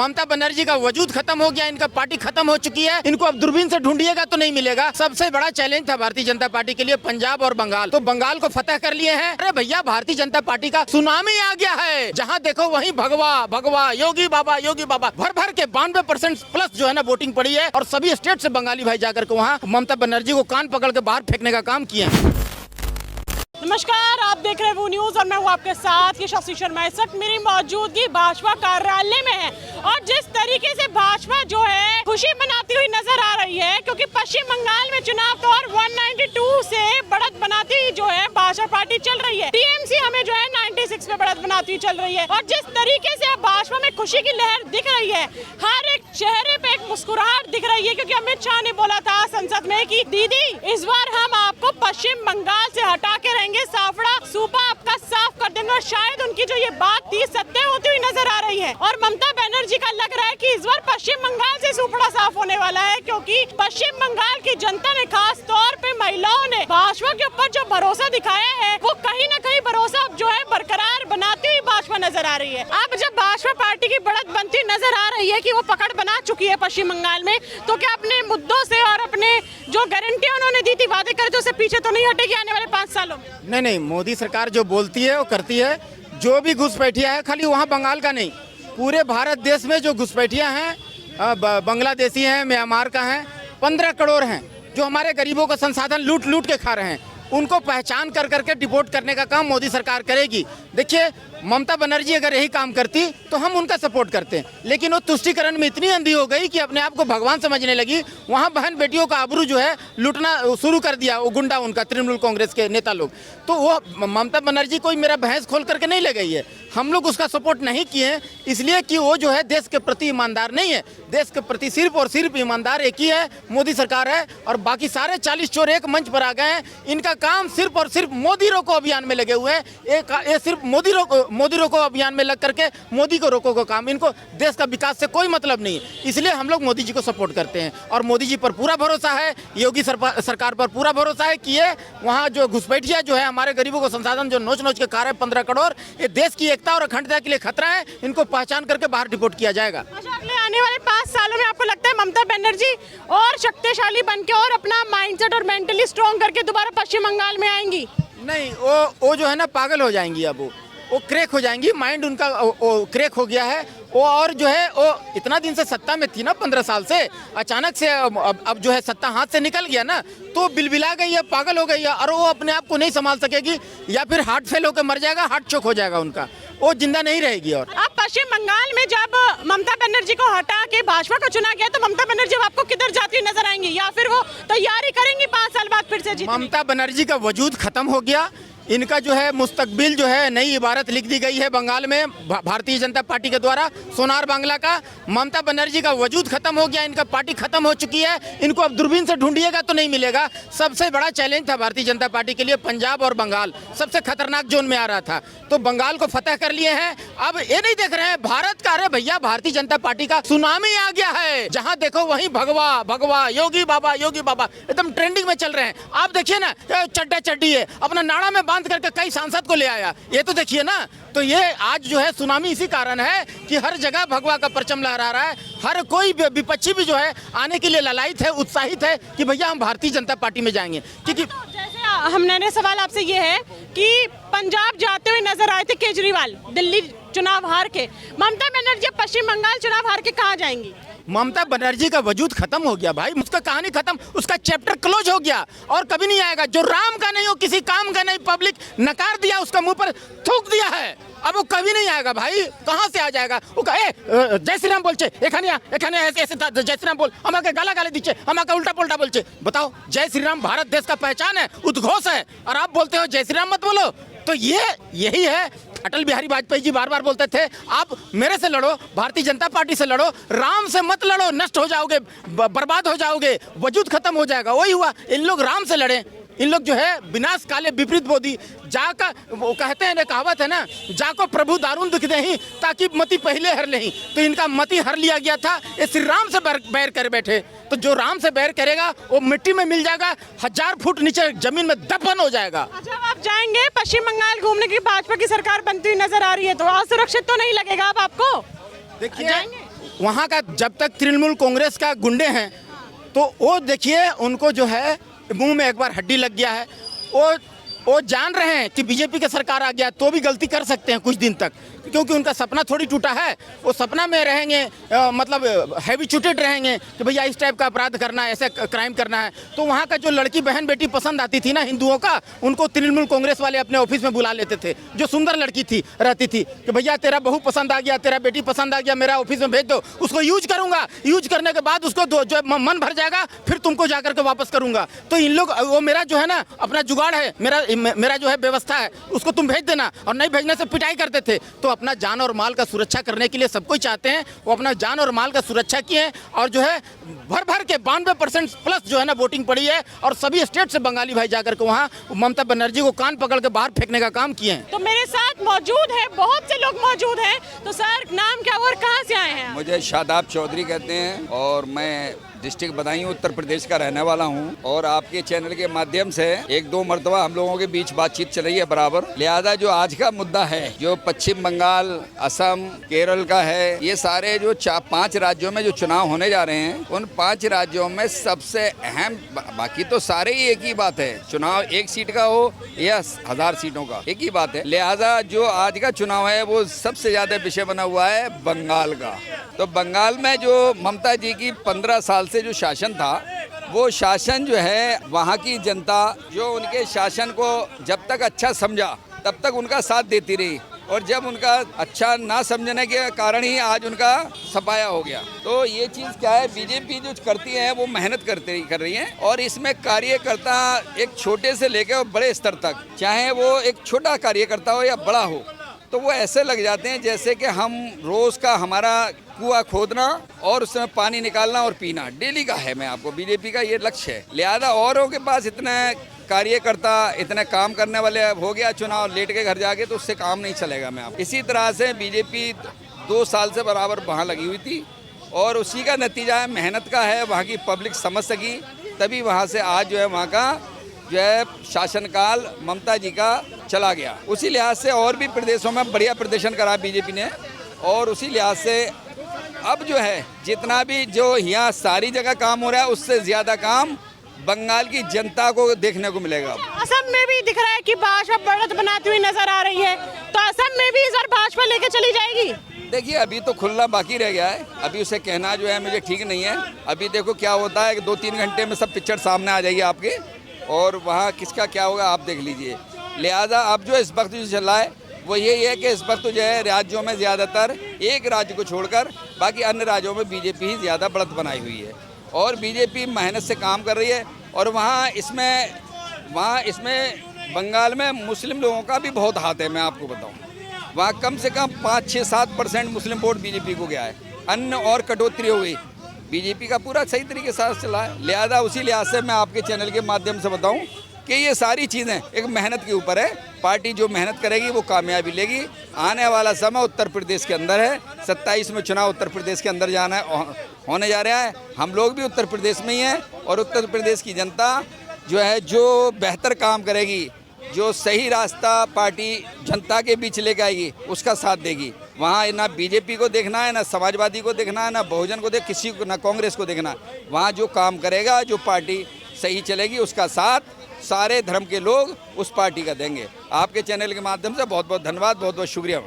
ममता बनर्जी का वजूद खत्म हो गया, इनका पार्टी खत्म हो चुकी है। इनको अब दूरबीन से ढूंढिएगा तो नहीं मिलेगा। सबसे बड़ा चैलेंज था भारतीय जनता पार्टी के लिए पंजाब और बंगाल, तो बंगाल को फतह कर लिए हैं। अरे भैया, भारतीय जनता पार्टी का सुनामी आ गया है। जहाँ देखो वहीं भगवा भगवा, योगी बाबा भर भर के 92% प्लस जो है ना वोटिंग पड़ी है। और सभी स्टेट से बंगाली भाई जाकर के वहाँ ममता बनर्जी को कान पकड़ के बाहर फेंकने का काम किए हैं। नमस्कार, आप देख रहे हैं वो न्यूज और मैं हूँ आपके साथ ये शशि शर्मा। इस वक्त मेरी मौजूदगी भाजपा कार्यालय में है और जिस तरीके से भाजपा जो है खुशी मनाती हुई नजर आ रही है, क्योंकि पश्चिम बंगाल में चुनाव दौर 192 से बढ़त बनाती जो है भाजपा पार्टी चल रही है। टीएमसी हमें जो है 96 पे बढ़त बनाती हुई चल रही है और जिस तरीके से अब भाजपा में खुशी की लहर दिख रही है, हर एक चेहरे पे एक मुस्कुराहट दिख रही है, क्योंकि अमित शाह ने बोला था संसद में कि दीदी इस बार हम आपको पश्चिम बंगाल से हटा के रहेंगे, साफड़ा सूपा आपका साफ कर देंगे। और शायद उनकी जो ये बात थी सत्य होती हुई नजर आ रही है और ममता बनर्जी का लग रहा है कि इस बार पश्चिम बंगाल से सूपड़ा साफ होने वाला है, क्योंकि पश्चिम बंगाल की जनता ने खास तौर पे महिलाओं ने भाजपा के ऊपर जो भरोसा दिखाया है वो कहीं न कहीं भरोसा जो है बरकरार बनाती हुई भाजपा नजर आ रही है। अब जब भाजपा पार्टी की बढ़त बनती नजर आ रही है कि वो पकड़ बना चुकी है पश्चिम बंगाल में, तो क्या अपने मुद्दों से और अपने जो गारंटियां उन्होंने दी थी, वादे करे, तो उससे पीछे तो नहीं हटेगी आने वाले 5 सालों में? नहीं, मोदी सरकार जो बोलती है वो करती है। जो भी घुसपैठिया है, खाली वहाँ बंगाल का नहीं, पूरे भारत देश में जो घुसपैठिया हैं, बांग्लादेशी हैं, म्यांमार का हैं, 15 करोड़ हैं जो हमारे गरीबों का संसाधन लूट लूट के खा रहे हैं। उनको पहचान कर करके डिपोर्ट करने का काम मोदी सरकार करेगी। देखिए, ममता बनर्जी अगर यही काम करती तो हम उनका सपोर्ट करते, लेकिन वो तुष्टीकरण में इतनी अंधी हो गई कि अपने आप को भगवान समझने लगी। वहाँ बहन बेटियों का आबरू जो है लूटना शुरू कर दिया वो गुंडा, उनका तृणमूल कांग्रेस के नेता लोग। तो वो ममता बनर्जी कोई मेरा भैंस खोल करके नहीं ले गई है। हम लोग उसका सपोर्ट नहीं किए इसलिए कि वो जो है देश के प्रति ईमानदार नहीं है। देश के प्रति सिर्फ और सिर्फ ईमानदार एक ही है, मोदी सरकार है। और बाकी सारे 40 चोर एक मंच पर आ गए हैं। इनका काम सिर्फ और सिर्फ मोदी रोको अभियान में लगे हुए हैं। ये सिर्फ मोदी रोको अभियान में लग करके मोदी को रोको का काम, इनको देश का विकास से कोई मतलब नहीं है। इसलिए हम लोग मोदी जी को सपोर्ट करते हैं और मोदी जी पर पूरा भरोसा है, योगी सरकार पर पूरा भरोसा है कि ये वहाँ जो घुसपैठिया जो है हमारे गरीबों को संसाधन जो नोच नोच के खा रहे हैं 15 करोड़, ये देश की एकता और अखंडता के लिए खतरा है। इनको पहचान करके बाहर डिपोर्ट किया जाएगा। अच्छा, अगले आने वाले 5 सालों में आपको लगता है ममता बनर्जी और शक्तिशाली बनके और अपना माइंडसेट और मेंटली स्ट्रॉन्ग करके दोबारा पश्चिम बंगाल में आएंगी? नहीं, वो जो है ना पागल हो जाएंगी। अब वो क्रैक हो जाएंगी, माइंड उनका क्रैक हो गया है वो। और जो है वो इतना दिन से सत्ता में थी ना, 15 साल से, अचानक से अब जो है सत्ता हाथ से निकल गया ना, तो बिलबिला गई है, पागल हो गई है और वो अपने आप को नहीं संभाल सकेगी, या फिर हार्ट फेल होकर मर जाएगा, हार्ट चोक हो जाएगा उनका, वो जिंदा नहीं रहेगी। और अब पश्चिम बंगाल में जब ममता बनर्जी को हटा के भाजपा को चुना गया, तो ममता बनर्जी आपको किधर जाती हुई नजर आएंगी, या फिर वो तैयारी करेंगी 5 साल बाद फिर से जीतने? ममता बनर्जी का वजूद खत्म हो गया। इनका जो है मुस्तकबिल जो है नई इबारत लिख दी गई है बंगाल में भारतीय जनता पार्टी के द्वारा, सोनार बांग्ला का। ममता बनर्जी का वजूद खत्म हो गया, इनका पार्टी खत्म हो चुकी है। इनको अब दूरबीन से ढूंढिएगा तो नहीं मिलेगा। सबसे बड़ा चैलेंज था भारतीय जनता पार्टी के लिए पंजाब और बंगाल, सबसे खतरनाक जोन में आ रहा था, तो बंगाल को फतह कर लिए हैं। अब ये नहीं देख रहे हैं भारत का, अरे भैया, भारतीय जनता पार्टी का सुनामी आ गया है। जहाँ देखो वहीं भगवा भगवा, योगी बाबा एकदम ट्रेंडिंग में चल रहे हैं। आप देखिए ना, चड्डा चड्डी है, अपना नाड़ा में करके कई सांसद को ले आया, ये तो देखिए ना। तो ये आज जो है सुनामी इसी कारण है कि हर जगह भगवा का परचम लहरा रहा है। हर कोई विपक्षी भी जो है आने के लिए ललायित है, उत्साहित है कि भैया हम भारतीय जनता पार्टी में जाएंगे। क्योंकि जैसे हमने सवाल आपसे ये है कि पंजाब जाते हुए नजर आए थे केजरीवाल, दिल्ली चुनाव हार के, ममता बनर्जी पश्चिम बंगाल चुनाव हार के कहाँ जाएंगी? ममता बनर्जी का वजूद खत्म हो गया भाई, उसका कहानी खत्म, उसका चैप्टर क्लोज हो गया और कभी नहीं आएगा। जो राम का नहीं हो, किसी काम का नहीं, पब्लिक नकार दिया, उसका मुंह पर थूक दिया है, अब वो कभी नहीं आएगा भाई। कहाँ से आ जाएगा? वो कहे जय श्री राम बोलचे, एखाने ऐसे जय श्री राम बोल, हमारे गाला गाले दीचे, हमारे उल्टा पुल्टा बोलचे। बताओ, जय श्री राम भारत देश का पहचान है, उद्घोष है, और आप बोलते हो जय श्री राम मत बोलो। तो यही है। अटल बिहारी वाजपेयी जी बार बार बोलते थे, आप मेरे से लड़ो, भारतीय जनता पार्टी से लड़ो, राम से मत लड़ो, नष्ट हो जाओगे, बर्बाद हो जाओगे, वजूद खत्म हो जाएगा। वही हुआ, इन लोग राम से लड़े। इन लोग जो है विनाश काले विपरीत बोधी, जाका वो कहते हैं ना, कहावत है ना, जाको प्रभु दारुण दुख दे ताकि मति पहले हर नहीं। तो इनका मति हर लिया गया था, ये श्री राम से बैर कर बैठे। तो जो राम से बैर करेगा वो मिट्टी में मिल जाएगा, 1000 फुट नीचे जमीन में दफन हो जाएगा। अच्छा, आप जाएंगे पश्चिम बंगाल घूमने की, भाजपा की सरकार बनती हुई नजर आ रही है, तो असुरक्षित तो नहीं लगेगा अब आपको? देखिए, वहाँ का जब तक तृणमूल कांग्रेस का गुंडे हैं तो वो देखिए उनको जो है मुंह में एक बार हड्डी लग गया है। वो जान रहे हैं कि बीजेपी की सरकार आ गया तो भी गलती कर सकते हैं कुछ दिन तक, क्योंकि उनका सपना थोड़ी टूटा है। वो सपना में रहेंगे, मतलब हैबिचुएटेड रहेंगे कि भैया इस टाइप का अपराध करना है, ऐसे क्राइम करना है। तो वहाँ का जो लड़की बहन बेटी पसंद आती थी ना हिंदुओं का, उनको तृणमूल कांग्रेस वाले अपने ऑफिस में बुला लेते थे। जो सुंदर लड़की थी रहती थी कि भैया तेरा बहू पसंद आ गया, तेरा बेटी पसंद आ गया, मेरा ऑफिस में भेज दो, उसको यूज करूंगा, यूज करने के बाद उसको जो मन भर जाएगा फिर तुमको जाकर के वापस करूंगा। तो इन लोग वो मेरा जो है ना अपना जुगाड़ है, मेरा जो है व्यवस्था है, उसको तुम भेज देना, और नहीं भेजने से पिटाई करते थे। तो अपना जान और माल का सुरक्षा करने के लिए सब कोई चाहते हैं, वो अपना जान और माल का सुरक्षा किए और जो है भर भर के 92% प्लस जो है ना वोटिंग पड़ी है। और सभी स्टेट से बंगाली भाई जाकर के वहाँ ममता बनर्जी को कान पकड़ के बाहर फेंकने का काम किए हैं। तो मेरे साथ मौजूद है, बहुत से लोग मौजूद हैं। तो सर नाम क्या और कहाँ से आए हैं? मुझे शादाब चौधरी कहते हैं और मैं डिस्ट्रिक्ट बदायूं उत्तर प्रदेश का रहने वाला हूं। और आपके चैनल के माध्यम से एक दो मर्तबा हम लोगों के बीच बातचीत चल रही है बराबर। लिहाजा जो आज का मुद्दा है, जो पश्चिम बंगाल, असम, केरल का है, ये सारे जो 5 राज्यों में जो चुनाव होने जा रहे हैं, उन 5 राज्यों में सबसे अहम, बाकी तो सारे ही एक ही बात है, चुनाव 1 सीट का हो या 1000 सीटों का, एक ही बात है। लिहाजा जो आज का चुनाव है वो सबसे ज्यादा विषय बना हुआ है बंगाल का। तो बंगाल में जो ममता जी की 15 साल से जो शासन था, वो शासन जो है वहाँ की जनता जो उनके शासन को जब तक अच्छा समझा तब तक उनका साथ देती रही, और जब उनका अच्छा ना समझने के कारण ही आज उनका सफाया हो गया। तो ये चीज़ क्या है, बीजेपी जो करती है वो मेहनत कर रही है, और इसमें कार्यकर्ता एक छोटे से लेकर बड़े स्तर तक, चाहे वो एक छोटा कार्यकर्ता हो या बड़ा हो, तो वो ऐसे लग जाते हैं जैसे कि हम रोज़ का हमारा कुआं खोदना और उसमें पानी निकालना और पीना डेली का है। मैं आपको बीजेपी का ये लक्ष्य है। लिहाजा औरों के पास इतने कार्यकर्ता, इतने काम करने वाले हो गया, चुनाव लेट के घर जाके, तो उससे काम नहीं चलेगा। मैं आप इसी तरह से बीजेपी 2 साल से बराबर वहाँ लगी हुई थी, और उसी का नतीजा है, मेहनत का है, वहाँ की पब्लिक समझ सकी, तभी वहाँ से आज जो है वहाँ का जो है शासनकाल ममता जी का चला गया। उसी लिहाज से और भी प्रदेशों में बढ़िया प्रदर्शन करा बीजेपी ने, और उसी लिहाज से अब जो है जितना भी जो यहाँ सारी जगह काम हो रहा है, उससे ज़्यादा काम बंगाल की जनता को देखने को मिलेगा। असम में भी दिख रहा है कि भाजपा बढ़त बनाती हुई नजर आ रही है, तो असम में भी इस बार भाजपा लेके चली जाएगी? देखिए अभी तो खुलना बाकी रह गया है, अभी उसे कहना जो है मुझे ठीक नहीं है। अभी देखो क्या होता है, 2-3 घंटे में सब पिक्चर सामने आ जाएगी आपके, और वहाँ किसका क्या होगा आप देख लीजिए। लिहाजा अब जो इस वक्त जो चल रहा है वो यही है कि इस वक्त जो है राज्यों में ज़्यादातर, एक राज्य को छोड़कर बाकी अन्य राज्यों में बीजेपी ही ज़्यादा बढ़त बनाई हुई है, और बीजेपी मेहनत से काम कर रही है। और वहाँ इसमें बंगाल में मुस्लिम लोगों का भी बहुत हाथ है। मैं आपको बताऊँ, वहाँ कम से कम 5-6-7% मुस्लिम वोट बीजेपी को गया है। अन्न और कटौती हो गई, बीजेपी का पूरा सही तरीके से चला है। लिहाजा उसी लिहाज से मैं आपके चैनल के माध्यम से बताऊं कि ये सारी चीज़ें एक मेहनत के ऊपर है। पार्टी जो मेहनत करेगी वो कामयाबी लेगी। आने वाला समय उत्तर प्रदेश के अंदर है, 27 में चुनाव उत्तर प्रदेश के अंदर होने जा रहा है। हम लोग भी उत्तर प्रदेश में ही हैं, और उत्तर प्रदेश की जनता जो है जो बेहतर काम करेगी, जो सही रास्ता पार्टी जनता के बीच लेकर आएगी, उसका साथ देगी। वहाँ ना बीजेपी को देखना है, ना समाजवादी को देखना है, ना बहुजन को किसी को, ना कांग्रेस को देखना है। वहाँ जो काम करेगा, जो पार्टी सही चलेगी, उसका साथ सारे धर्म के लोग उस पार्टी का देंगे। आपके चैनल के माध्यम से बहुत बहुत धन्यवाद, बहुत बहुत शुक्रिया।